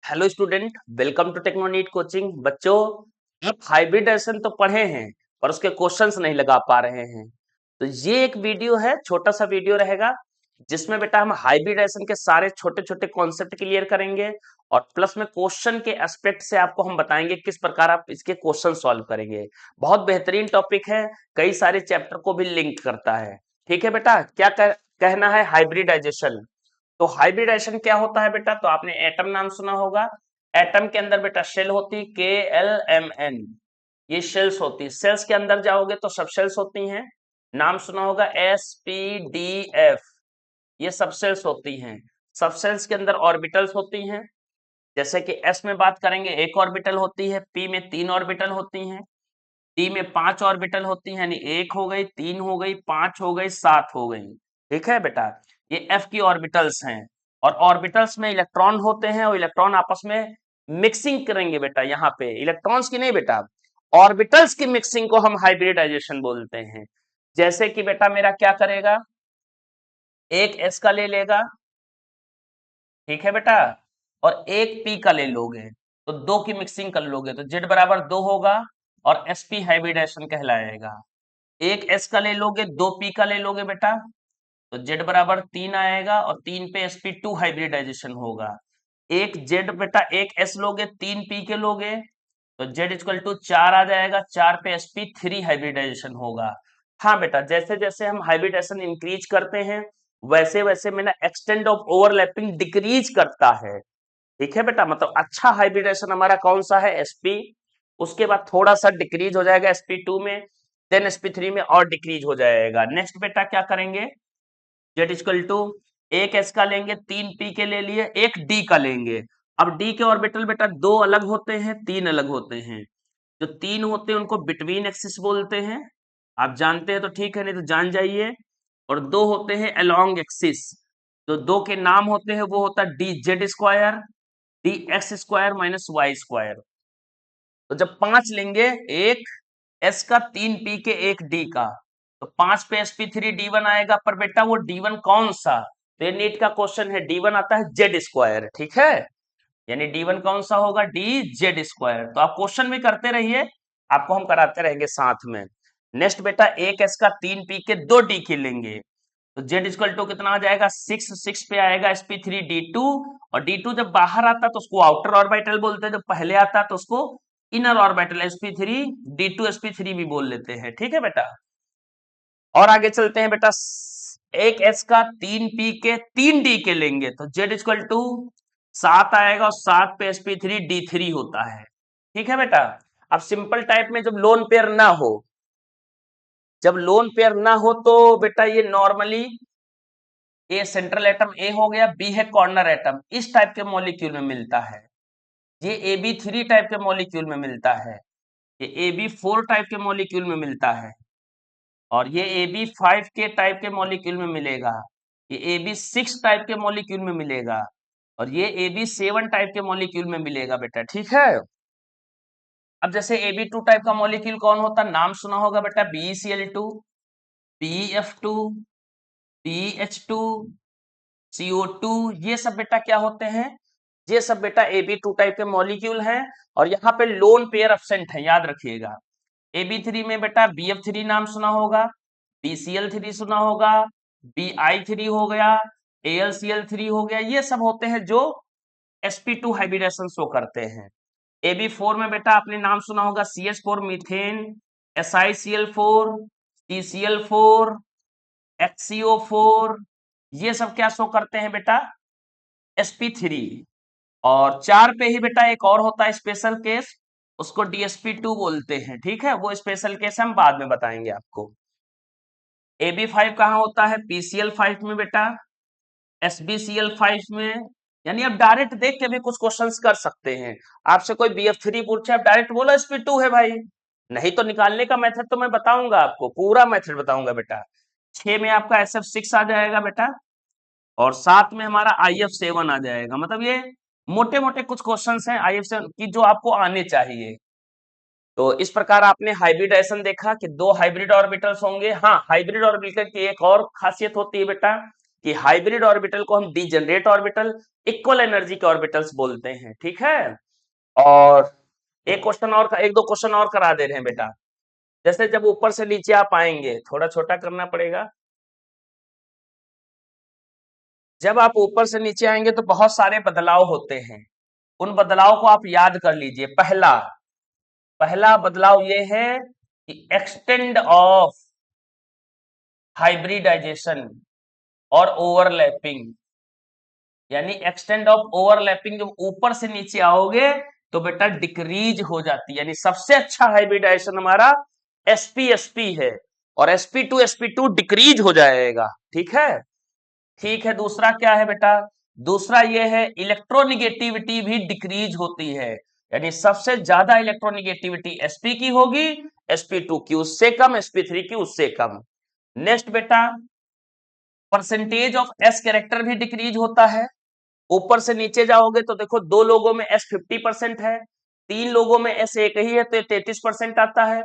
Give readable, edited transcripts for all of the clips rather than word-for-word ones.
Hello student, welcome to Technoneet coaching. बच्चों, आप hybridisation तो पढ़े हैं पर उसके क्वेश्चंस नहीं लगा पा रहे हैं। तो ये एक वीडियो है, छोटा सा वीडियो रहेगा जिसमें बेटा हम हाइब्रिडाइजेशन के सारे छोटे छोटे कॉन्सेप्ट क्लियर करेंगे और प्लस में क्वेश्चन के एस्पेक्ट से आपको हम बताएंगे किस प्रकार आप इसके क्वेश्चन सॉल्व करेंगे। बहुत बेहतरीन टॉपिक है, कई सारे चैप्टर को भी लिंक करता है। ठीक है बेटा, क्या कहना है हाइब्रिडाइजेशन? तो हाइब्रिडाइजेशन क्या होता है बेटा? तो आपने एटम नाम सुना होगा। एटम के अंदर बेटा शेल होती, KLMN, ये शेल्स होती। सेल्स के अंदर जाओगे तो सब शेल्स होती हैं। नाम सुना होगा SPDF, ये सब शेल्स होती हैं। सब शेल्स के अंदर ऑर्बिटल्स होती हैं। जैसे कि S में बात करेंगे, एक ऑर्बिटल होती है। P में 3 ऑर्बिटल होती हैं। T में 5 ऑर्बिटल होती हैं, यानी 1 हो गई, 3 हो गई, 5 हो गई, 7 हो गई। ठीक है बेटा, ये F की ऑर्बिटल्स हैं। और ऑर्बिटल्स में इलेक्ट्रॉन होते हैं और इलेक्ट्रॉन आपस में मिक्सिंग करेंगे बेटा। यहाँ पे इलेक्ट्रॉन्स की नहीं बेटा, ऑर्बिटल्स की मिक्सिंग को हम हाइब्रिडाइजेशन बोलते हैं। जैसे कि बेटा मेरा क्या करेगा, एक S का ले लेगा, ठीक है बेटा, और एक P का ले लोगे तो दो की मिक्सिंग कर लोगे तो Z बराबर 2 होगा और sp हाइब्रिडाइजेशन कहलाएगा। एक S का ले लोगे, दो P का ले लोगे बेटा तो Z बराबर 3 आएगा और 3 पे sp2 हाइब्रिडाइजेशन होगा। एक Z बेटा, एक S लोगे, 3 P के लोगे तो Z इक्वल टू 4 आ जाएगा, 4 पे sp3 हाइब्रिडाइजेशन होगा। हाँ बेटा, जैसे जैसे हम हाइब्रिडाइजेशन इंक्रीज करते हैं वैसे वैसे मेरा एक्सटेंड ऑफ ओवरलैपिंग डिक्रीज करता है। ठीक है बेटा, मतलब अच्छा हाइब्रिडेशन हमारा कौन सा है, sp। उसके बाद थोड़ा सा डिक्रीज हो जाएगा sp2 में, देन sp3 में और डिक्रीज हो जाएगा। नेक्स्ट बेटा क्या करेंगे, जेड इक्वल टू एक s का लेंगे, 3p के ले लिए, एक d का लेंगे। अब d के ऑर्बिटल बेटा दो अलग होते हैं, तीन अलग होते हैं। जो तीन होते हैं उनको बिटवीन एक्सिस बोलते हैं, आप जानते हैं तो ठीक है, नहीं तो जान जाइए। और दो होते हैं अलोंग एक्सिस, तो दो के नाम होते हैं, वो होता है D Z square, dx² minus y²। तो जब पांच लेंगे, एक s का, 3p के, एक d का, तो 5 पे sp3d1 आएगा। पर बेटा वो d1 कौन सा? तो ये नीट का क्वेश्चन है, d1 आता है z²। ठीक है, यानी d1 कौन सा होगा, dz²। तो आप क्वेश्चन भी करते रहिए, आपको हम कराते रहेंगे साथ में। नेक्स्ट बेटा, एक s का, 3p के, दो d के लेंगे तो z इक्वल टू कितना आ जाएगा, 6। 6 पे आएगा sp3d2, और d2 जब बाहर आता तो उसको आउटर ऑर्बिटल बोलते हैं, जब पहले आता तो उसको इनर ऑर्बिटल sp3d2 sp3 भी बोल लेते हैं। ठीक है बेटा, और आगे चलते हैं बेटा। एक s का, 3p के, 3d के लेंगे तो z इक्वल टू 7 आएगा और 7 पे sp3d3 होता है। ठीक है बेटा, अब सिंपल टाइप में जब लोन पेयर ना हो, जब लोन पेयर ना हो तो बेटा ये normally A central atom A हो गया, बी है कॉर्नर एटम, इस टाइप के मॉलिक्यूल में मिलता है। ये AB3 टाइप के मॉलिक्यूल में मिलता है, ये AB4 टाइप के मॉलिक्यूल में मिलता है, और ये AB5 के टाइप के मॉलिक्यूल में मिलेगा, ये AB6 टाइप के मॉलिक्यूल में मिलेगा, और ये AB7 टाइप के मॉलिक्यूल में मिलेगा बेटा। ठीक है, अब जैसे AB2 टाइप का मॉलिक्यूल कौन होता है, नाम सुना होगा बेटा, BeCl2, BeF2, BH2, CO2, ये सब बेटा क्या होते हैं, ये सब बेटा AB2 टाइप के मॉलिक्यूल हैं। और यहाँ पे लोन पेयर एब्सेंट है, याद रखिएगा। AB3 में बेटा BF3 नाम सुना होगा, BCl3 सुना होगा, BI3 हो गया, AlCl3 हो गया, ये सब होते हैं जो sp2 हाइब्रिडेशन शो करते हैं। AB4 में बेटा आपने नाम सुना होगा, CH4 methane, SiCl4, CCl4, HCO4, ये सब क्या शो करते हैं बेटा, sp3। और 4 पे ही बेटा एक और होता है स्पेशल केस, उसको DsP2 बोलते हैं। ठीक है, वो स्पेशल केस हम बाद में बताएंगे आपको। AB5 कहाँ होता है, PCl5 में बेटा, SbCl5 में। यानी आप डायरेक्ट देख के भी कुछ क्वेश्चंस कर सकते हैं। आपसे कोई BF3 पूछे, आप डायरेक्ट बोलो sp2 है भाई, नहीं तो निकालने का मेथड तो मैं बताऊंगा आपको, पूरा मेथड बताऊंगा बेटा। 6 में आपका SF6 आ जाएगा बेटा, और 7 में हमारा IF7 आ जाएगा। मतलब ये मोटे मोटे कुछ क्वेश्चंस हैं IF7 की जो आपको आने चाहिए। तो इस प्रकार आपने हाइब्रिडाइजेशन देखा कि दो हाइब्रिड ऑर्बिटल्स होंगे। हाँ, हाइब्रिड ऑर्बिटल की एक और खासियत होती है बेटा, कि हाइब्रिड ऑर्बिटल को हम डिजेनरेट ऑर्बिटल, इक्वल एनर्जी के ऑर्बिटल्स बोलते हैं, ठीक है। और एक क्वेश्चन और, एक दो क्वेश्चन और करा दे रहे हैं बेटा। जैसे जब ऊपर से नीचे आप आएंगे, थोड़ा छोटा करना पड़ेगा। जब आप ऊपर से नीचे आएंगे तो बहुत सारे बदलाव होते हैं, उन बदलाव को आप याद कर लीजिए। पहला पहला बदलाव ये है कि एक्सटेंड ऑफ हाइब्रिडाइजेशन और ओवरलैपिंग, यानी एक्सटेंड ऑफ ओवरलैपिंग जब ऊपर से नीचे आओगे तो बेटा डिक्रीज हो जाती है। यानी सबसे अच्छा हाइब्रिडाइजेशन हमारा sp-sp है, और sp2 डिक्रीज हो जाएगा, ठीक है। ठीक है, दूसरा क्या है बेटा? दूसरा ये है इलेक्ट्रोनिगेटिविटी भी डिक्रीज होती है, यानी सबसे ज्यादा इलेक्ट्रोनिगेटिविटी sp की होगी, sp2 की उससे कम, sp3 की उससे कम। नेक्स्ट बेटा, परसेंटेज ऑफ s कैरेक्टर भी डिक्रीज होता है। ऊपर से नीचे जाओगे तो देखो, दो लोगों में s 50% है, तीन लोगों में s एक ही है तो ये 33% आता है,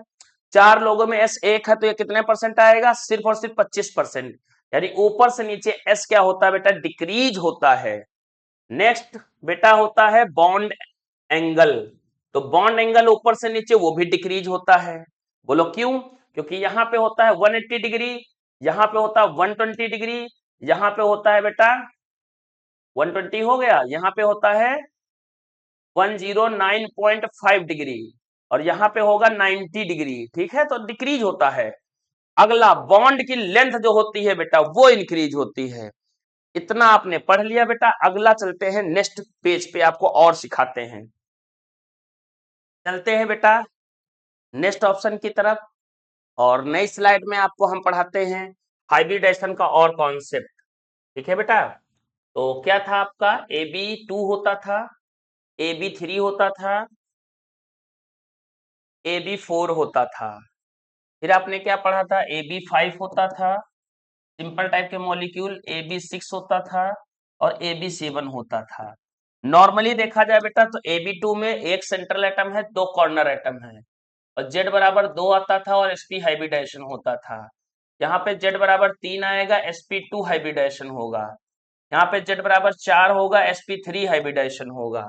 चार लोगों में s एक है तो ये कितने परसेंट आएगा? सिर्फ और सिर्फ 25%। यानी ऊपर से नीचे s क्या होता है बेटा? डिक्रीज होता है। नेक्स्ट बेटा होता है बॉन्ड एंगल। तो बॉन्ड एंगल ऊपर से नीचे वो भी डिक्रीज होता है। बोलो क्यों? क्योंकि यहाँ पे होता है 180 डिग्री, यहाँ पे होता है 120 डिग्री, यहाँ पे होता है बेटा 120 हो गया, यहाँ पे होता है 109.5 डिग्री, और यहाँ पे होगा 90 डिग्री, ठीक है। तो डिक्रीज होता है। अगला, बॉन्ड की लेंथ जो होती है बेटा वो इंक्रीज होती है। इतना आपने पढ़ लिया बेटा। अगला चलते हैं नेक्स्ट पेज पे, आपको और सिखाते हैं। चलते हैं बेटा नेक्स्ट ऑप्शन की तरफ, और नई स्लाइड में आपको हम पढ़ाते हैं हाइब्रिडाइजेशन का और कॉन्सेप्ट, ठीक है बेटा। तो क्या था आपका? AB2 होता था, AB3 होता था, AB4 होता था। फिर आपने क्या पढ़ा था? AB5 होता था, सिंपल टाइप के मॉलिक्यूल। AB6 होता था, और AB7 होता था। नॉर्मली देखा जाए बेटा तो AB2 में एक सेंट्रल एटम है, दो कॉर्नर एटम है, और Z बराबर 2 आता था और sp हाइब्रिडाइजेशन होता था। यहाँ पे Z बराबर 3 आएगा, sp2 हाइब्रिडाइजेशन होगा। यहाँ पे Z बराबर 4 होगा, sp3 हाइब्रिडाइजेशन होगा।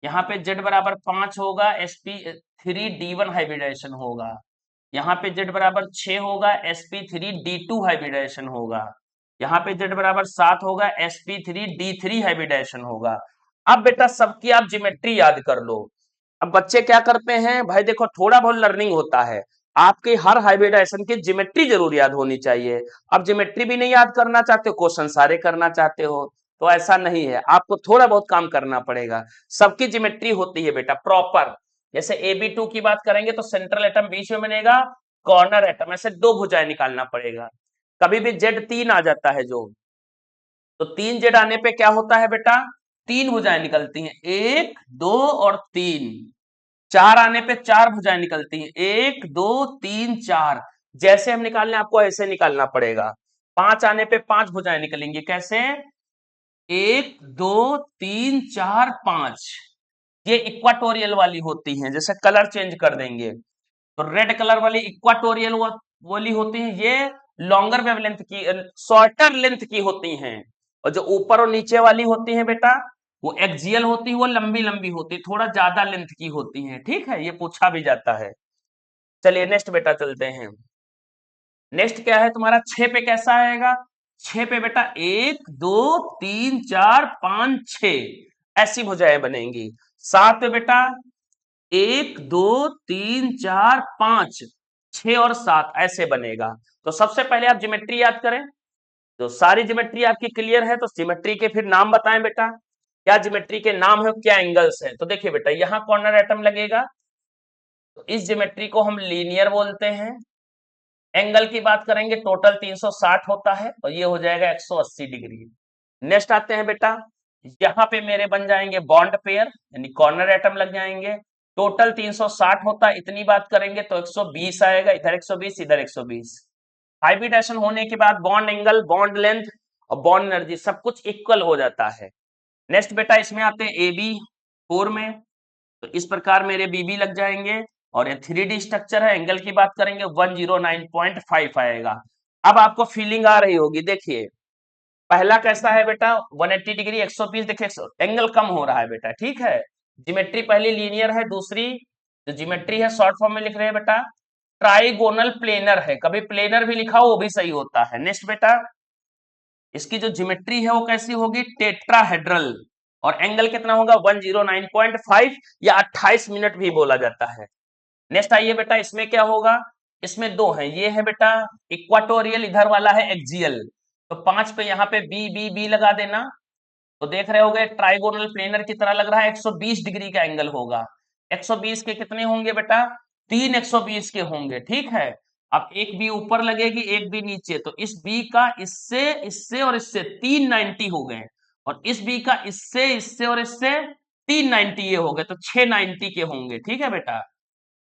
यहाँ पे Z बराबर 5 होगा, sp3d1 हाइब्रिडाइजेशन होगा। यहाँ पे Z बराबर 6 होगा, sp3d2 हाइब्रिडाइजेशन होगा। यहाँ पे Z बराबर 7 होगा, sp3d3 हाइब्रिडाइजेशन होगा। अब बेटा सबकी आप ज्योमेट्री याद कर लो। अब बच्चे क्या करते हैं भाई, देखो थोड़ा बहुत लर्निंग होता है, आपके हर हाइब्रिडाइजेशन की ज्योमेट्री जरूर याद होनी चाहिए। अब ज्योमेट्री भी नहीं याद करना चाहते हो, क्वेश्चन सारे करना चाहते हो, तो ऐसा नहीं है, आपको थोड़ा बहुत काम करना पड़ेगा। सबकी ज्योमेट्री होती है बेटा प्रॉपर। जैसे AB2 की बात करेंगे तो सेंट्रल एटम बीच में बनेगा, कॉर्नर एटम, ऐसे दो भुजाएं निकालना पड़ेगा। कभी भी Z3 आ जाता है जो, तो 3Z आने पे क्या होता है बेटा? तीन भुजाएं निकलती हैं, एक, दो और तीन। चार आने पे चार भुजाएं निकलती हैं, एक, दो, तीन, चार। जैसे हम निकालने आपको ऐसे निकालना पड़ेगा। पांच आने पे पांच भुजाएं निकलेंगी, कैसे? एक, दो, तीन, चार, पांच। ये इक्वाटोरियल वाली होती हैं, जैसे कलर चेंज कर देंगे तो रेड कलर वाली इक्वाटोरियल वाली होती है, ये लॉन्गर वेवलेंथ की, शॉर्टर लेंथ की होती हैं। और जो ऊपर और नीचे वाली होती है बेटा, वो एक्सियल होती है, वो लंबी लंबी होती है, थोड़ा ज्यादा लेंथ की होती है, ठीक है। ये पूछा भी जाता है। चलिए नेक्स्ट बेटा चलते हैं। नेक्स्ट क्या है तुम्हारा? 6 पे कैसा आएगा? 6 पे बेटा 1 2 3 4 5 6 ऐसी भुजाएं बनेंगी। 7 पे बेटा 1 2 3 4 5 6 और 7 ऐसे बनेगा। तो सबसे पहले आप ज्योमेट्री याद करें। तो सारी ज्योमेट्री आपकी क्लियर है, तो ज्योमेट्री के फिर नाम बताएं बेटा, क्या ज्योमेट्री के नाम है, क्या एंगल्स है। तो देखिए बेटा, यहाँ कॉर्नर एटम लगेगा, तो इस ज्योमेट्री को हम लीनियर बोलते हैं। एंगल की बात करेंगे, टोटल 360 होता है, और ये हो जाएगा 180 डिग्री। नेक्स्ट आते हैं बेटा, यहाँ पे मेरे बन जाएंगे बॉन्ड पेयर, यानी कॉर्नर एटम लग जाएंगे। टोटल 360 होता है, इतनी बात करेंगे तो 120 आएगा, इधर 120 इधर 120। हाइब्रिडेशन होने के बाद बॉन्ड एंगल, बॉन्ड लेंथ और बॉन्ड एनर्जी सब कुछ इक्वल हो जाता है। नेक्स्ट बेटा इसमें आते हैं AB4 में, तो इस प्रकार मेरे BB लग जाएंगे, और ये 3D स्ट्रक्चर है। एंगल की बात करेंगे 109.5 आएगा। अब आपको फीलिंग आ रही होगी, देखिए पहला कैसा है बेटा 180 डिग्री 120, देखिए एंगल कम हो रहा है बेटा, ठीक है। ज्योमेट्री पहली लीनियर है, दूसरी जो ज्योमेट्री है शॉर्ट फॉर्म में लिख रहे हैं बेटा ट्राइगोनल प्लेनर है, कभी प्लेनर भी लिखा हो वो भी सही होता है। नेक्स्ट बेटा इसकी जो ज्योमेट्री है वो कैसी होगी टेट्राहेड्रल, और एंगल कितना होगा 109.5 या 28 मिनट भी बोला जाता है। नेक्स्ट आइए बेटा इसमें क्या होगा, इसमें दो है, ये है बेटा इक्वाटोरियल, इधर वाला है एक्सियल, तो 5 पे यहाँ पे बी बी बी लगा देना, तो देख रहे होगे ट्राइगोनल प्लेनर की तरह लग रहा है, 120 डिग्री का एंगल होगा। 120 के कितने होंगे बेटा, तीन 120 के होंगे, ठीक है। अब एक बी ऊपर लगेगी एक बी नीचे, तो इस बी का इससे इससे और इससे 390 हो गए, और इस बी का इससे इससे और इससे 390 ये हो गए, तो 690 के होंगे, ठीक है बेटा।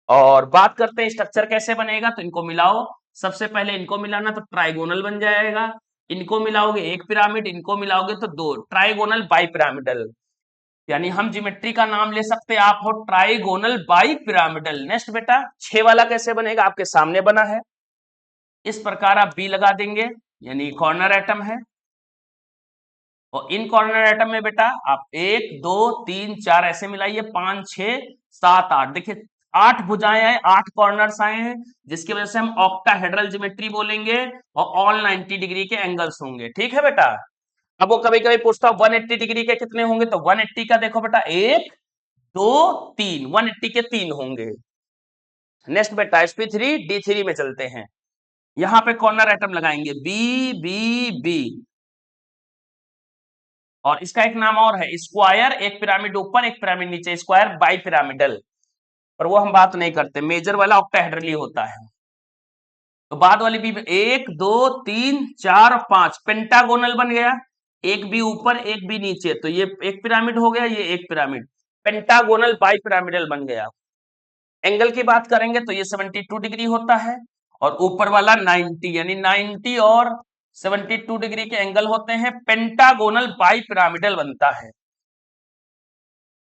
और बात करते हैं स्ट्रक्चर कैसे बनेगा, तो इनको मिलाओ, सबसे पहले इनको मिलाना तो ट्राइगोनल बन जाएगा, इनको मिलाओगे एक पिरामिड, इनको मिलाओगे तो दो, ट्राइगोनल बाई पिरामिडल, यानी हम ज्योमेट्री का नाम ले सकते हैं आप हो ट्राइगोनल बाई पिरामिडल। नेक्स्ट बेटा 6 वाला कैसे बनेगा, आपके सामने बना है, इस प्रकार आप बी लगा देंगे, यानी कॉर्नर एटम है, और इन कॉर्नर एटम में बेटा आप 1 2 3 4 ऐसे मिलाइए, 5 6 7 8, देखिए 8 भुजाएं आए, 8 कॉर्नर्स आए हैं, जिसकी वजह से हम ऑक्टाहेड्रल ज्योमेट्री बोलेंगे, और ऑल 90 डिग्री के एंगल्स होंगे, ठीक है बेटा। अब वो कभी कभी पूछता 180 डिग्री के कितने होंगे, तो 180 का देखो बेटा 1 2 3, 180 के 3 होंगे। नेक्स्ट बेटा sp3 d3 में चलते हैं, यहां पे कॉर्नर एटम लगाएंगे बी बी बी, और इसका एक नाम और है स्क्वायर, एक पिरामिड ऊपर एक पिरामिड नीचे, स्क्वायर बाई पिरामिडल, पर वो हम बात नहीं करते, मेजर वाला ऑक्टाहेड्रल ही होता है। तो बाद वाली भी 1 2 3 4 5 पेंटागोनल बन गया, एक भी ऊपर एक भी नीचे, तो ये एक पिरामिड हो गया, ये एक पिरामिड, पेंटागोनल बाई पिरामिडल बन गया। एंगल की बात करेंगे तो ये 72 डिग्री होता है, और ऊपर वाला 90, यानी 90 और 72 डिग्री के एंगल होते हैं, पेंटागोनल बाई पिरामिडल बनता है।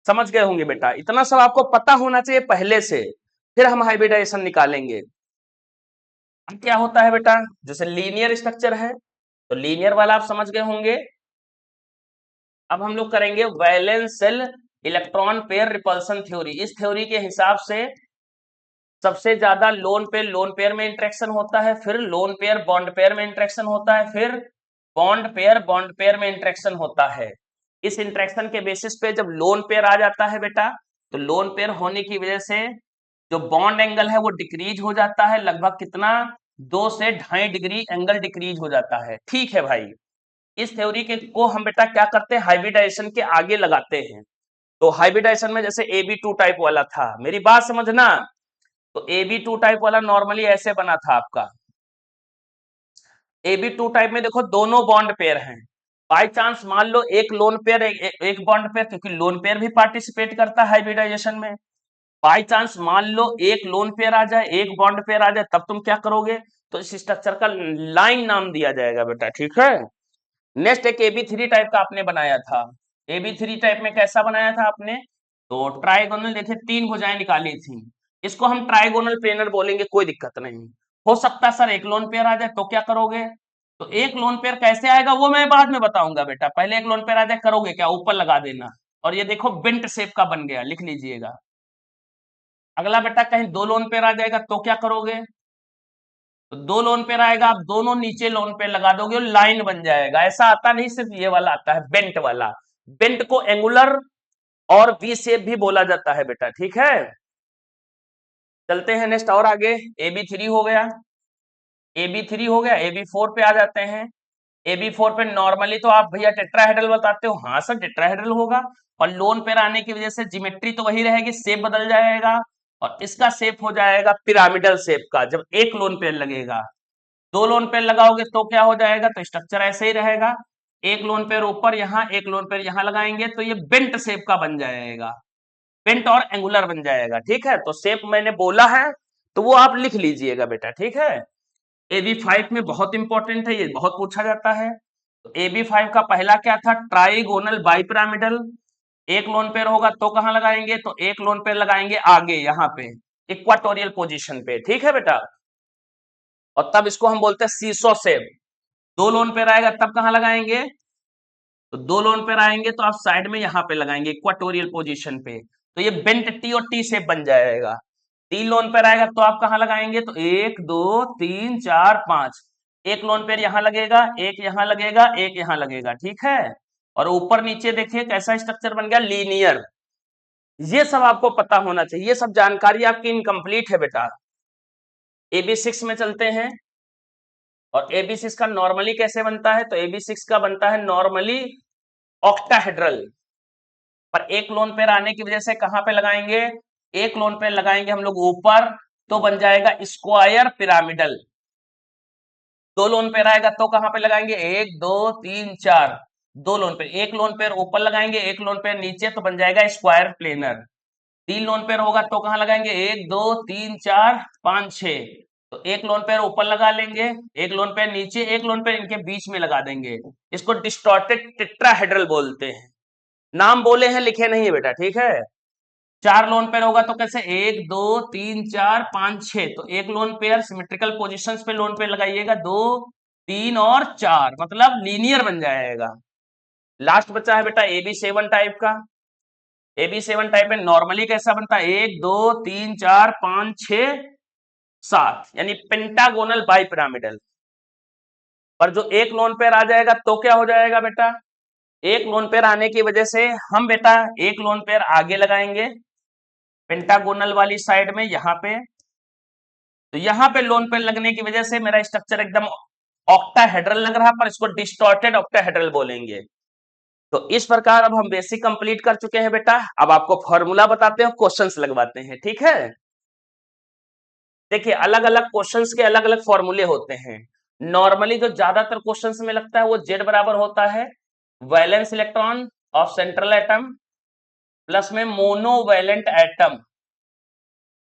समझ गए होंगे बेटा, इतना सब आपको पता होना चाहिए पहले से, फिर हम हाइब्रिडाइजेशन निकालेंगे। अब क्या होता है बेटा, जैसे लीनियर स्ट्रक्चर है तो लीनियर वाला आप समझ गए होंगे। अब हम लोग करेंगे valence shell electron pair repulsion theory, इस थ्योरी के हिसाब से सबसे ज्यादा लोन पेयर में इंटरेक्शन होता है, फिर लोन पेयर बॉन्ड पेयर में इंटरेक्शन होता है, फिर बॉन्ड पेयर में इंटरेक्शन होता है। इस इंटरेक्शन के बेसिस पे जब लोन पेयर आ जाता है बेटा, तो लोन पेयर होने की वजह से जो बॉन्ड एंगल है वो डिक्रीज हो जाता है, लगभग कितना 2 से 2.5 डिग्री एंगल डिक्रीज हो जाता है, ठीक है भाई। इस थ्योरी के को हम बेटा क्या करते हैं हाइब्रिडाइजेशन के आगे लगाते हैं, तो हाइब्रिडाइजेशन में जैसे AB2 टाइप वाला था, मेरी बात समझना, तो AB2 टाइप वाला नॉर्मली ऐसे बना था आपका, AB2 टाइप में देखो दोनों बॉन्ड पेयर हैं, बाय चांस मान लो एक लोन पेयर एक बॉन्ड पेयर, क्योंकि लोन पेयर भी पार्टिसिपेट करता है हाइब्रिडाइजेशन में, बाय चांस मान लो एक लोन पेयर आ जाए एक बॉन्ड पेयर आ जाए, तब तुम क्या करोगे, तो इस स्ट्रक्चर का लाइन नाम दिया जाएगा बेटा, ठीक है। नेक्स्ट एक AB3 टाइप का आपने बनाया था, AB3 टाइप में कैसा बनाया था आपने, तो ट्राइगोनल, देखिए 3 भुजाएं निकाली थी, इसको हम ट्राइगोनल प्लेनर बोलेंगे, कोई दिक्कत नहीं। हो सकता है सर एक लोन पेयर आ जाए तो क्या करोगे, तो एक लोन पेयर कैसे आएगा वो मैं बाद में बताऊंगा बेटा, पहले एक लोन पेयर आ जाए करोगे क्या, ऊपर लगा देना, और ये देखो बेंट शेप का बन गया, लिख लीजिएगा। अगला बेटा कहीं 2 लोन पेयर आ जाएगा तो क्या करोगे, तो 2 लोन पेयर आएगा, आप दोनों नीचे लोन पेयर लगा दोगे और लाइन बन जाएगा, ऐसा आता नहीं, सिर्फ ये वाला आता है बेंट वाला, बेंट को एंगुलर और वी शेप भी बोला जाता है बेटा, ठीक है। चलते हैं नेक्स्ट और आगे, AB3 हो गया, AB3 हो गया, AB4 पे आ जाते हैं। AB4 पे नॉर्मली तो आप भैया टेट्राहेड्रल बताते हो, हाँ सर टेट्राहेड्रल होगा, और लोन पेयर आने की वजह से ज्योमेट्री तो वही रहेगी, शेप बदल जाएगा, और इसका शेप हो जाएगा पिरामिडल शेप का, जब एक लोन पेयर लगेगा। 2 लोन पेयर लगाओगे तो क्या हो जाएगा, तो स्ट्रक्चर ऐसे ही रहेगा, एक लोन पेयर ऊपर यहाँ एक लोन पेयर यहाँ लगाएंगे, तो ये बेंट शेप का बन जाएगा, बेंट और एंगुलर बन जाएगा, ठीक है। तो शेप मैंने बोला है तो वो आप लिख लीजिएगा बेटा, ठीक है। AB5 में बहुत इंपॉर्टेंट है, ये बहुत पूछा जाता है। तो AB5 का पहला क्या था, ट्राइगोनल बाइपिरामिडल, एक लोन पेयर होगा तो कहां लगाएंगे, तो एक लोन पेयर लगाएंगे आगे यहाँ पे इक्वाटोरियल पोजीशन पे, ठीक है बेटा, और तब इसको हम बोलते हैं सीसो शेप, दो लोन पेयर आएगा तब कहां लगाएंगे, तो दो लोन पेयर आएंगे तो आप साइड में यहां पे लगाएंगे इक्वाटोरियल पोजीशन पे, तो ये बेंट टी और टी शेप बन जाएगा। तीन लोन पेयर आएगा तो आप कहां लगाएंगे, तो एक दो तीन चार पांच, एक लोन पेयर यहां लगेगा, एक यहां लगेगा, एक यहां लगेगा, ठीक है। और ऊपर नीचे देखिए कैसा स्ट्रक्चर बन गया, लीनियर। ये सब आपको पता होना चाहिए, ये सब जानकारी आपकी इनकम्प्लीट है बेटा। AB6 में चलते हैं, और AB6 का नॉर्मली कैसे बनता है, तो AB6 का बनता है नॉर्मली ऑक्टाहेड्रल। पर एक लोन पेयर आने की वजह से कहां पे लगाएंगे, एक लोन पेयर लगाएंगे हम लोग ऊपर, तो बन जाएगा स्क्वायर पिरामिडल। दो लोन पेयर आएगा तो कहां पे लगाएंगे, एक दो तीन चार, दो लोन पेयर, एक लोन पेयर ऊपर लगाएंगे, एक लोन पेयर नीचे, तो बन जाएगा स्क्वायर प्लेनर। तीन लोन पेयर होगा तो कहां लगाएंगे, एक दो तीन चार पांच छह, तो एक लोन पेयर ऊपर लगा लेंगे, एक लोन पेयर नीचे, एक लोन पेयर इनके बीच में लगा देंगे। इसको डिस्टॉर्टेड टेट्राहेड्रल बोलते हैं। नाम बोले हैं, लिखे नहीं है बेटा, ठीक है। चार लोन पेयर होगा तो कैसे, एक दो तीन चार पांच छह, तो एक लोन पेयर सिमेट्रिकल पोजीशंस पे लोन पेयर लगाइएगा, दो तीन और चार, मतलब लीनियर बन जाएगा। लास्ट बचा है बेटा AB7 टाइप का। AB7 टाइप में नॉर्मली कैसा बनता है, एक दो तीन चार पांच छह सात, यानी पेंटागोनल बाई पिरामिडल। पर जो एक लोन पेयर आ जाएगा तो क्या हो जाएगा बेटा, एक लोन पेयर आने की वजह से हम बेटा एक लोन पेयर आगे लगाएंगे पेंटागोनल वाली साइड में यहां पे, तो यहां पे लोन पेयर लगने की वजह से मेरा स्ट्रक्चर एकदम ऑक्टाहेड्रल लग रहा, पर इसको डिस्टॉर्टेड ऑक्टाहेड्रल बोलेंगे। तो इस प्रकार अब हम बेसिक कंप्लीट कर चुके हैं बेटा। अब आपको फॉर्मूला बताते हैं, क्वेश्चंस लगवाते हैं, ठीक है। देखिए अलग अलग क्वेश्चंस के अलग अलग फॉर्मूले होते हैं। नॉर्मली जो ज्यादातर क्वेश्चंस में लगता है वो Z बराबर होता है valence electron of central atom plus में मोनोवैलेंट एटम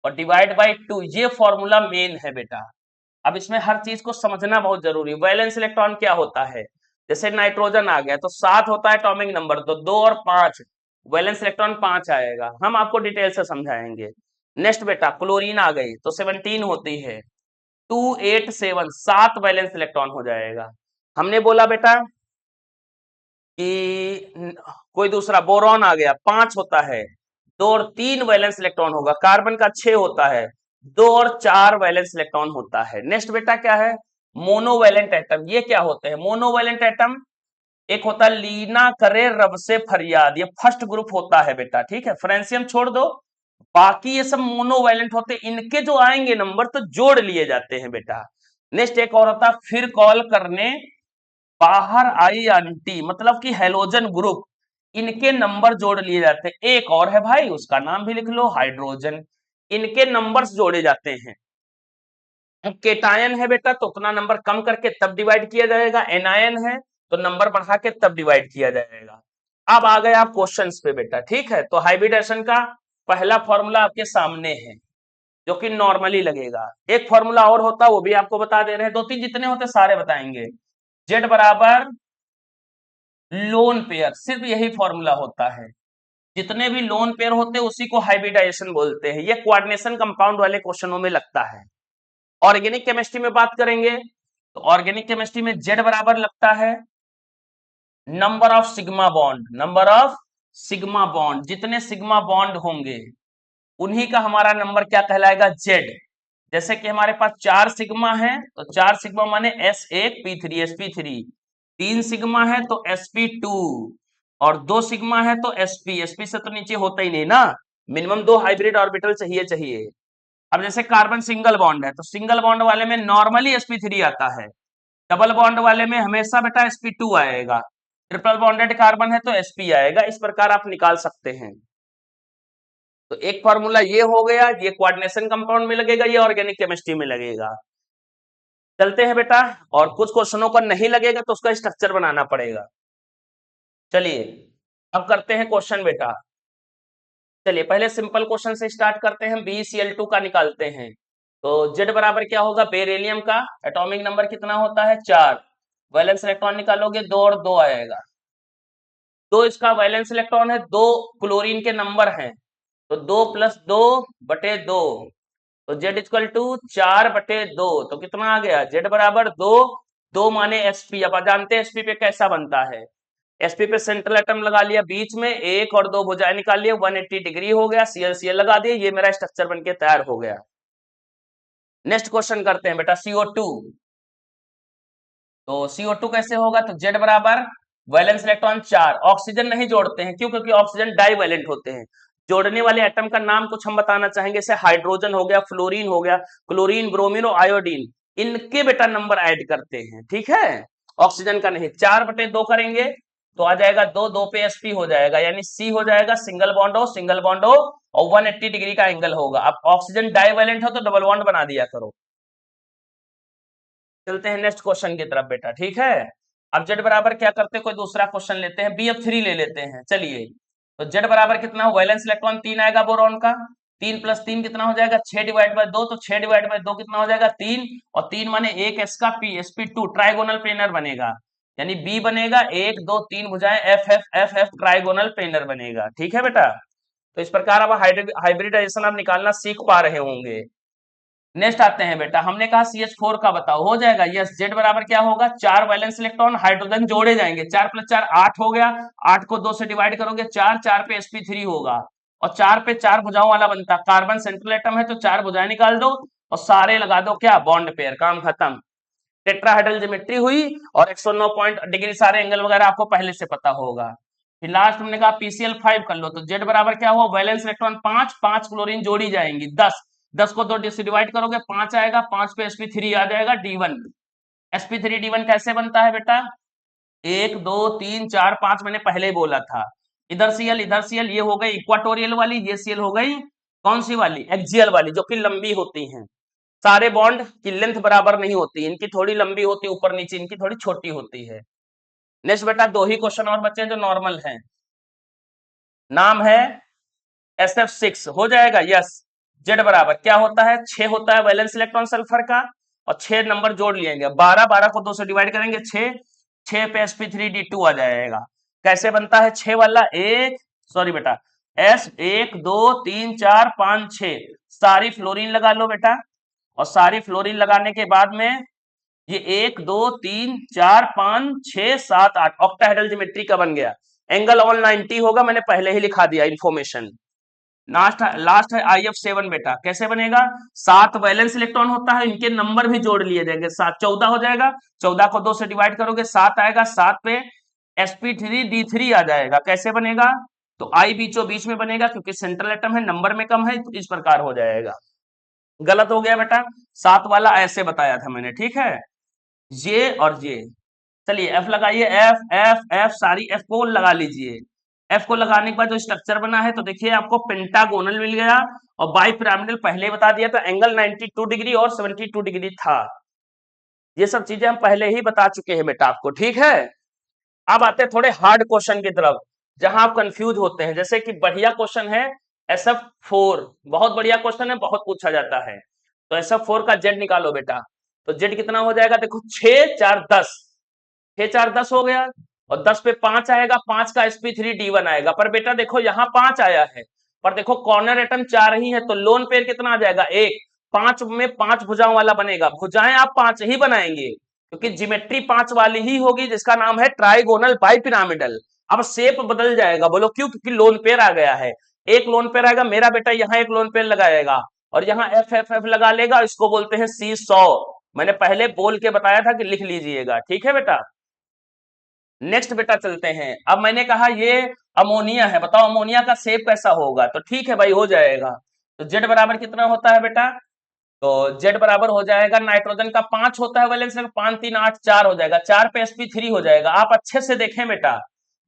और डिवाइड बाय 2, ये फॉर्मूला मेन है बेटा। अब इसमें हर चीज को समझना बहुत जरूरी है। वैलेंस इलेक्ट्रॉन क्या होता है, जैसे नाइट्रोजन आ गया तो 7 होता है एटॉमिक नंबर, तो 2 और 5, वैलेंस इलेक्ट्रॉन 5 आएगा, हम आपको डिटेल से समझाएंगे। नेक्स्ट बेटा क्लोरीन आ गई तो 17 होती है, 287, 7 वैलेंस इलेक्ट्रॉन हो जाएगा। हमने बोला बेटा कि कोई दूसरा बोरॉन आ गया, 5 होता है, 2 और 3 वैलेंस इलेक्ट्रॉन होगा। कार्बन का 6 होता है, 2 और 4 वैलेंस इलेक्ट्रॉन होता है। नेक्स्ट बेटा क्या है, मोनोवैलेंट एटम। ये क्या होते हैं मोनोवैलेंट एटम, एक होता है लीना करे रब से फरियाद, ये फर्स्ट ग्रुप होता है बेटा, ठीक है। फ्रेंसियम छोड़ दो, बाकी ये सब मोनोवैलेंट होते हैं, इनके जो आएंगे नंबर तो जोड़ लिए जाते हैं बेटा। नेक्स्ट एक और होता है फिर कॉल करने बाहर आई आंटी, मतलब कि हेलोजन ग्रुप, इनके नंबर जोड़ लिए जाते हैं। एक और है भाई, उसका नाम भी लिख लो, हाइड्रोजन, इनके नंबर्स जोड़े जाते हैं। केटायन है बेटा तो उतना नंबर कम करके तब डिवाइड किया जाएगा, एनायन है तो नंबर बढ़ा के तब डिवाइड किया जाएगा। अब आ गए आप क्वेश्चंस पे बेटा, ठीक है। तो हाइब्रिडेशन का पहला फॉर्मूला आपके सामने है जो कि नॉर्मली लगेगा। एक फॉर्मूला और होता है वो भी आपको बता दे रहे हैं, दो तीन जितने होते सारे बताएंगे। जेड बराबर लोन पेयर, सिर्फ यही फॉर्मूला होता है। जितने भी लोन पेयर होते हैं उसी को हाइब्रिडाइजेशन बोलते हैं। ये कोऑर्डिनेशन कंपाउंड वाले क्वेश्चनों में लगता है। ऑर्गेनिक केमिस्ट्री में बात करेंगे तो ऑर्गेनिक केमिस्ट्री में जेड बराबर लगता है number of sigma bond, number of sigma bond, जितने सिग्मा बॉन्ड होंगे उन्हीं का हमारा नंबर क्या कहलाएगा, जेड। जैसे कि हमारे पास 4 सिग्मा है तो 4 सिग्मा माने S1P3 sp3, 3 सिग्मा है तो sp2, और 2 सिग्मा है तो sp से तो नीचे होता ही नहीं ना, मिनिमम 2 हाइब्रिड ऑर्बिटल चाहिए चाहिए। अब जैसे कार्बन सिंगल बॉन्ड है तो सिंगल बॉन्ड वाले में नॉर्मली sp3 आता है, डबल बॉन्ड वाले में हमेशा बेटा sp2 आएगा, ट्रिपल बॉन्डेड कार्बन है तो sp आएगा। इस प्रकार आप निकाल सकते हैं। तो एक फॉर्मूला ये हो गया, ये कोऑर्डिनेशन कंपाउंड में लगेगा, ये ऑर्गेनिक केमिस्ट्री में लगेगा। चलते हैं बेटा, और कुछ क्वेश्चनों का नहीं लगेगा तो उसका स्ट्रक्चर बनाना पड़ेगा। चलिए अब करते हैं क्वेश्चन बेटा। चलिए पहले सिंपल क्वेश्चन से स्टार्ट करते हैं, BeCl2 का निकालते हैं। तो जेड बराबर क्या होगा, बेरिलियम का एटॉमिक नंबर कितना होता है 4, वैलेंस इलेक्ट्रॉन निकालोगे 2 और 2 आएगा, 2 इसका वैलेंस इलेक्ट्रॉन है, 2 क्लोरीन के नंबर हैं, तो 2 + 2 / 2, तो Z = 4/2, तो कितना आ गया, Z बराबर 2 2 माने sp। अब आप जानते हैं sp पे कैसा बनता है। sp पे सेंट्रल एटम लगा लिया, बीच में 1 और 2 भुजाएं निकाल लिए, 180 डिग्री हो गया, Cl लगा दिए, ये मेरा स्ट्रक्चर बनके तैयार हो गया। नेक्स्ट क्वेश्चन करते हैं बेटा CO2। तो CO2 कैसे होगा, तो Z बराबर वैलेंस इलेक्ट्रॉन 4, ऑक्सीजन नहीं जोड़ते हैं, क्यों, क्योंकि ऑक्सीजन डाईवैलेंट होते हैं। जोड़ने वाले एटम का नाम कुछ हम बताना चाहेंगे, जैसे हाइड्रोजन हो गया, फ्लोरीन हो गया, क्लोरीन, ब्रोमीन और आयोडीन, इनके बेटा नंबर ऐड करते हैं, ठीक है, ऑक्सीजन का नहीं। 4/2 करेंगे तो आ जाएगा 2, 2 पे sp हो जाएगा, यानी C हो जाएगा, सिंगल बॉन्ड हो और 180 डिग्री का एंगल होगा। अब ऑक्सीजन डाईवैलेंट हो तो डबल बॉन्ड बना दिया करो। चलते हैं नेक्स्ट क्वेश्चन की तरफ बेटा, ठीक है। अब जेड बराबर क्या करते हैं, कोई दूसरा क्वेश्चन लेते हैं, BF3 ले लेते हैं, चलिए। तो जेड बराबर कितना हो, वैलेंस इलेक्ट्रॉन 3 आएगा बोरॉन का, 3 + 3 कितना हो जाएगा, 6/2, तो 6/2 कितना हो जाएगा 3, और 3 माने 1 s का p, sp2 ट्राइगोनल प्लेनर बनेगा, यानी B बनेगा 1 2 3 भुजाएं FF ट्राइगोनल प्लेनर बनेगा, ठीक है बेटा। तो इस प्रकार अब हाइब्रिडाइजेशन आप निकालना सीख पा रहे होंगे। नेक्स्ट आते हैं बेटा, हमने कहा CH4 का बताओ, हो जाएगा, यस। जेड बराबर क्या होगा, 4 वैलेंस इलेक्ट्रॉन हाइड्रोजन जोड़े जाएंगे, 4 + 4 8 हो गया, 8 को 2 से डिवाइड करोगे 4, 4 पे sp3 होगा, और 4 पे 4 भुजाओं वाला बनता, कार्बन सेंट्रल एटम है तो 4 भुजाएं निकाल दो और सारे लगा दो क्या, बॉन्ड पेयर, काम खत्म। टेट्राहेड्रल ज्योमेट्री हुई और 109 पॉइंट डिग्री, सारे एंगल वगैरह आपको पहले से पता होगा। फिर लास्ट हमने कहा PCl5 कर लो, तो जेड बराबर क्या हुआ, वैलेंस इलेक्ट्रॉन 5, 5 क्लोरीन जोड़ी जाएंगी 10, 10 को 2 से डिवाइड करोगे 5 आएगा, 5 पे sp3 आ जाएगा D1। sp3 D1 कैसे बनता है बेटा, 1 2 3 4 5 मैंने पहले ही बोला था। इधर Cl, ये हो गई इक्वाटोरियल वाली, ये Cl हो गई कौन सी वाली, एक्सियल वाली, जो कि लंबी होती हैं। सारे बॉन्ड की लेंथ बराबर नहीं होती, इनकी थोड़ी लंबी होती है ऊपर नीचे, इनकी थोड़ी छोटी होती है। नेक्स्ट बेटा 2 ही क्वेश्चन और बचे हैं जो नॉर्मल हैं। नाम है SF6, हो जाएगा, यस। जेड बराबर क्या होता है, 6 होता है वैलेंस इलेक्ट्रॉन सल्फर का, और 6 नंबर जोड़ लिएंगे, 12, 12 को 2 से डिवाइड करेंगे 6, 6 पे sp3d2 आ जाएगा। कैसे बनता है 6 वाला, एक सॉरी बेटा, S 1 2 3 4 5 6, सारी फ्लोरीन लगा लो बेटा, और सारी फ्लोरीन लगाने के बाद में ये 1 2 3 4 5 6 7 8 ऑक्टाहेड्रल ज्योमेट्री का बन गया। एंगल ऑल 90 होगा, मैंने पहले ही लिखा दिया इन्फॉर्मेशन। लास्ट है IF7 बेटा, कैसे बनेगा, 7 वैलेंस इलेक्ट्रॉन होता है, इनके नंबर भी जोड़ लिए जाएंगे, 7 14 हो जाएगा, 14 को 2 से डिवाइड करोगे 7 आएगा, 7 पे sp3d3 आ जाएगा। कैसे बनेगा, तो I बीचों बीच में बनेगा, क्योंकि सेंट्रल एटम है, नंबर में कम है, तो इस प्रकार हो जाएगा। गलत हो गया बेटा, 7 वाला ऐसे बताया था मैंने, ठीक है, ये और ये। चलिए F लगाइए, F F F, सारी F को लगा लीजिए। F को लगाने के बाद जो स्ट्रक्चर बना है, तो देखिए आपको पेंटागोनल मिल गया, और बाई पिरामिडल पहले ही बता दिया था, एंगल 92 डिग्री और 72 डिग्री था। ये सब चीजें हम पहले ही बता चुके हैं बेटा आपको, ठीक है। अब आते हैं थोड़े हार्ड क्वेश्चन की तरफ, जहां आप कंफ्यूज होते हैं, जैसे कि बढ़िया क्वेश्चन है SF4, बहुत बढ़िया क्वेश्चन है, बहुत पूछा जाता है। तो SF4 का जेड निकालो बेटा, तो जेड कितना हो जाएगा, देखो 6 4 10, 6 4 10 हो गया, और 10 पे 5 आएगा, 5 का sp3d1 आएगा, पर बेटा देखो यहाँ 5 आया है, पर देखो कॉर्नर एटम 4 ही है, तो लोन पेयर कितना आ जाएगा, 1, 5 में 5 भुजाओं वाला बनेगा, भुजाएं आप 5 ही बनाएंगे, क्योंकि ज्योमेट्री 5 वाली ही होगी, जिसका नाम है ट्राइगोनल बाइपिरामिडल। अब शेप बदल जाएगा, बोलो क्यों, क्योंकि लोन पेयर आ गया है, एक लोन पेयर आएगा, मेरा बेटा यहाँ एक लोन पेयर लगाएगा, और यहाँ FFF लगा लेगा, इसको बोलते हैं C100। मैंने पहले बोल के बताया था कि लिख लीजिएगा, ठीक है बेटा। नेक्स्ट बेटा चलते हैं, अब मैंने कहा ये अमोनिया है, बताओ अमोनिया का शेप कैसा होगा, तो ठीक है भाई, हो जाएगा। तो जेड बराबर कितना होता है बेटा, तो जेड बराबर हो जाएगा, नाइट्रोजन का 5 होता है वैलेंस, 5 3 8 4 हो जाएगा, 4 पे sp3 हो जाएगा। आप अच्छे से देखें बेटा,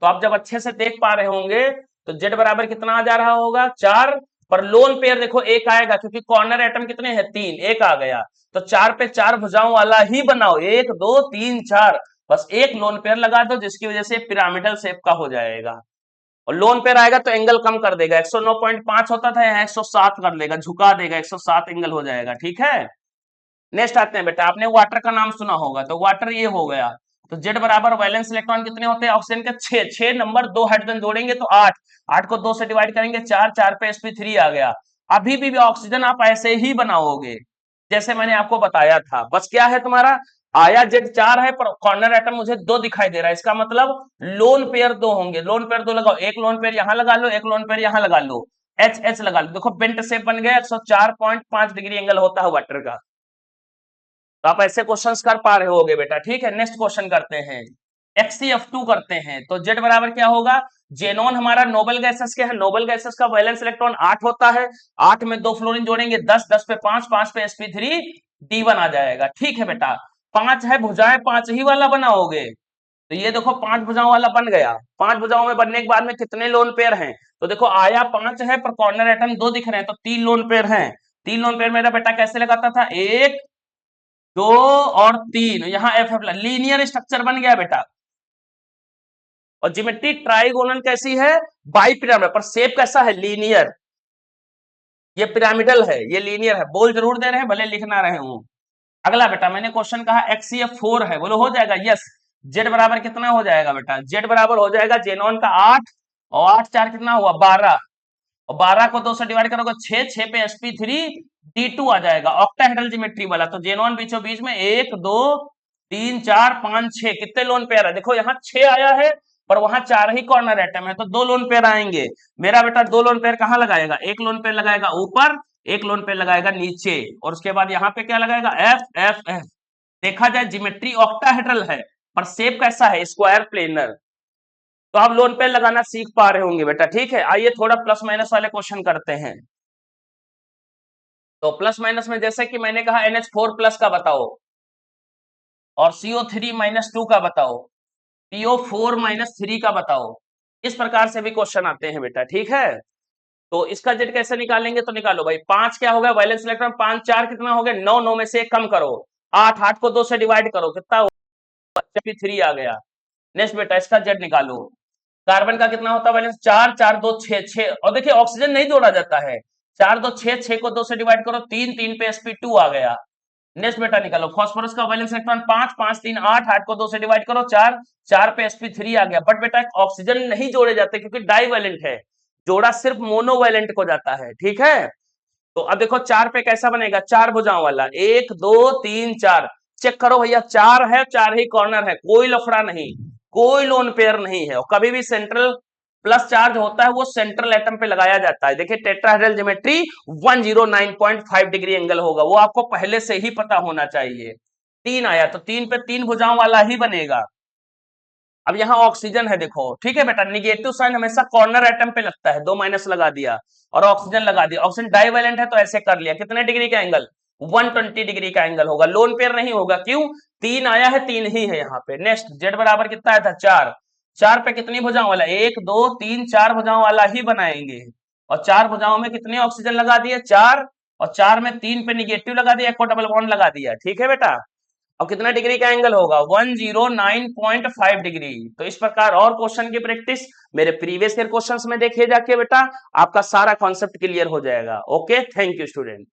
तो आप जब अच्छे से देख पा रहे होंगे, तो जेड बराबर कितना आ जा रहा होगा, 4, पर लोन पेयर देखो 1 आएगा, क्योंकि कॉर्नर एटम कितने हैं, 3, 1 आ गया, तो 4 पे 4 भुजाओं वाला ही बनाओ, 1 2 3 4, बस एक लोन पेयर लगा दो, जिसकी वजह से पिरामिडल शेप का हो जाएगा। और लोन पेयर आएगा तो एंगल कम कर देगा, 109.5 होता था, यहाँ 107 कर देगा, झुका देगा, 107 एंगल हो जाएगा, ठीक है। नेक्स्ट आते हैं बेटा, आपने वाटर का नाम सुना होगा, तो वाटर ये हो गया, तो जेड बराबर वैलेंस इलेक्ट्रॉन कितने होते हैं ऑक्सीजन के, 6, 6 नंबर, 2 हाइड्रोजन जोड़ेंगे तो 8, 8 को 2 से डिवाइड करेंगे 4, 4 पे sp3 आ गया। अभी भी ऑक्सीजन आप ऐसे ही बनाओगे, जैसे मैंने आपको बताया था, बस क्या है तुम्हारा, आया जेड 4 है पर कॉर्नर एटम मुझे 2 दिखाई दे रहा है, इसका मतलब लोन पेयर 2 होंगे। लोन पेयर 2 लगाओ, एक लोन पेयर यहां लगा लो, एक लोन पेयर यहां लगा लो, एच एच लगा लो। देखो बेंट शेप बन गया, 104.5 डिग्री एंगल होता है वाटर का। तो आप ऐसे क्वेश्चंस कर पा रहे होगे बेटा, ठीक है। नेक्स्ट क्वेश्चन करते हैं, XCF2 करते हैं। तो जेड बराबर क्या होगा, जेनॉन हमारा नोबल गैसेस के है, नोबल गैसेस का वैलेंस इलेक्ट्रॉन 8 होता है, 8 में 2 फ्लोरीन जोड़ेंगे 10, 10 पे 5, 5 पे sp3 D1 आ जाएगा, ठीक है बेटा। 5 है, भुजाएं 5 ही वाला बनाओगे, तो ये देखो 5 भुजाओं वाला बन गया। 5 भुजाओं में बनने के बाद में कितने लोन पेयर हैं, तो देखो आया 5 है पर कॉर्नर एटम 2 दिख रहे हैं, तो 3 लोन पेयर हैं। 3 लोन पेयर मेरा बेटा कैसे लगाता था, 1 2 और 3, यहाँ एफ लीनियर स्ट्रक्चर बन गया बेटा। और ज्योमेट्री ट्राइगोनल कैसी है, बाई पिरामिड, पर शेप कैसा है, लीनियर। ये पिरामिडल है, ये लीनियर है। बोल जरूर दे रहे हैं, भले लिख ना रहे हूं। अगला बेटा मैंने क्वेश्चन कहा XCF4 है, बोलो हो जाएगा, यस। जेड बराबर कितना हो जाएगा बेटा, जेड बराबर हो जाएगा जेनॉन का 8 और 8 4 कितना हुआ 12, और 12 को 2 से डिवाइड करोगे 6, 6 पे sp3 D2 आ जाएगा, ऑक्टाहेड्रल ज्योमेट्री वाला। तो जेनॉन बीचों बीच में 1 2 3 4 5 6 कितने लोन पेयर है, देखो यहाँ 6 आया है पर वहां 4 ही कॉर्नर एटम है, तो 2 लोन पेयर आएंगे। मेरा बेटा 2 लोन पेयर कहां लगाएगा, एक लोन पेयर लगाएगा ऊपर, एक लोन पेयर लगाएगा नीचे, और उसके बाद यहाँ पे क्या लगाएगा, एफ एफ एफ। देखा जाए ज्योमेट्री ऑक्टाहेड्रल है पर शेप कैसा है, स्क्वायर प्लेनर। तो आप लोन पेयर लगाना सीख पा रहे होंगे बेटा, ठीक है। आइए थोड़ा प्लस माइनस वाले क्वेश्चन करते हैं। तो प्लस माइनस में जैसे कि मैंने कहा NH4 प्लस का बताओ, और CO3 माइनस 2 का बताओ, PO4 माइनस 3 का बताओ। इस प्रकार से भी क्वेश्चन आते हैं बेटा, ठीक है। तो इसका जेड कैसे निकालेंगे, तो निकालो भाई। 5 क्या हो गया वैलेंस इलेक्ट्रॉन, 5 4 कितना हो गया 9, 9 में से 1 कम करो, 8, 8 को 2 से डिवाइड करो, कितना 3 आ गया। नेक्स्ट बेटा इसका जेड निकालो। कार्बन का कितना होता है बैलेंस, 4 4 2 6 6, और देखिए ऑक्सीजन नहीं जोड़ा जाता है। 4 2 6, 6 को 2 से डिवाइड करो 3, 3 पे sp2 आ गया। नेक्स्ट बेटा निकालो, फास्फोरस का वैलेंस इलेक्ट्रॉन 5 5 3 8, 8 को 2 से डिवाइड करो 4, 4 पे sp3 आ गया। बट बेटा ऑक्सीजन नहीं जोड़े जाते क्योंकि डाईवैलेंट है, जोड़ा सिर्फ मोनोवैलेंट को जाता है, ठीक है। तो अब देखो 4 पे कैसा बनेगा, 4 भुजाओं वाला, 1 2 3 4। चेक करो भैया, 4 है, 4 ही कॉर्नर है, कोई लफड़ा नहीं, कोई लोन पेयर नहीं है। और कभी भी सेंट्रल प्लस चार्ज होता है वो सेंट्रल एटम पे लगाया जाता है। देखिए टेट्राहेड्रल ज्योमेट्री 109.5 डिग्री एंगल होगा, वो आपको पहले से ही पता होना चाहिए। 3 आया तो 3 पे 3 भुजाओं वाला ही बनेगा। अब यहाँ ऑक्सीजन है देखो, ठीक है बेटा, निगेटिव साइन हमेशा कॉर्नर एटम पे लगता है, 2 माइनस लगा दिया और ऑक्सीजन लगा दिया। ऑक्सीजन डाईवैलेंट है तो ऐसे कर लिया, कितने डिग्री का एंगल, 120 डिग्री का एंगल होगा, लोन पेयर नहीं होगा। क्यों, 3 आया है, 3 ही है यहाँ पे। नेक्स्ट जेड बराबर कितना आया था 4, 4 पे कितनी भुजाओं वाला, 1 2 3 4 भुजाओं वाला ही बनाएंगे। और 4 भुजाओं में कितने ऑक्सीजन लगा दिए, 4, और 4 में 3 पे निगेटिव लगा दिया, एक को डबल बॉन्ड लगा दिया, ठीक है बेटा। और कितना डिग्री का एंगल होगा, 109.5 डिग्री। तो इस प्रकार और क्वेश्चन की प्रैक्टिस मेरे प्रीवियस ईयर क्वेश्चंस में देखिए जाके बेटा, आपका सारा कॉन्सेप्ट क्लियर हो जाएगा। Okay, thank you student.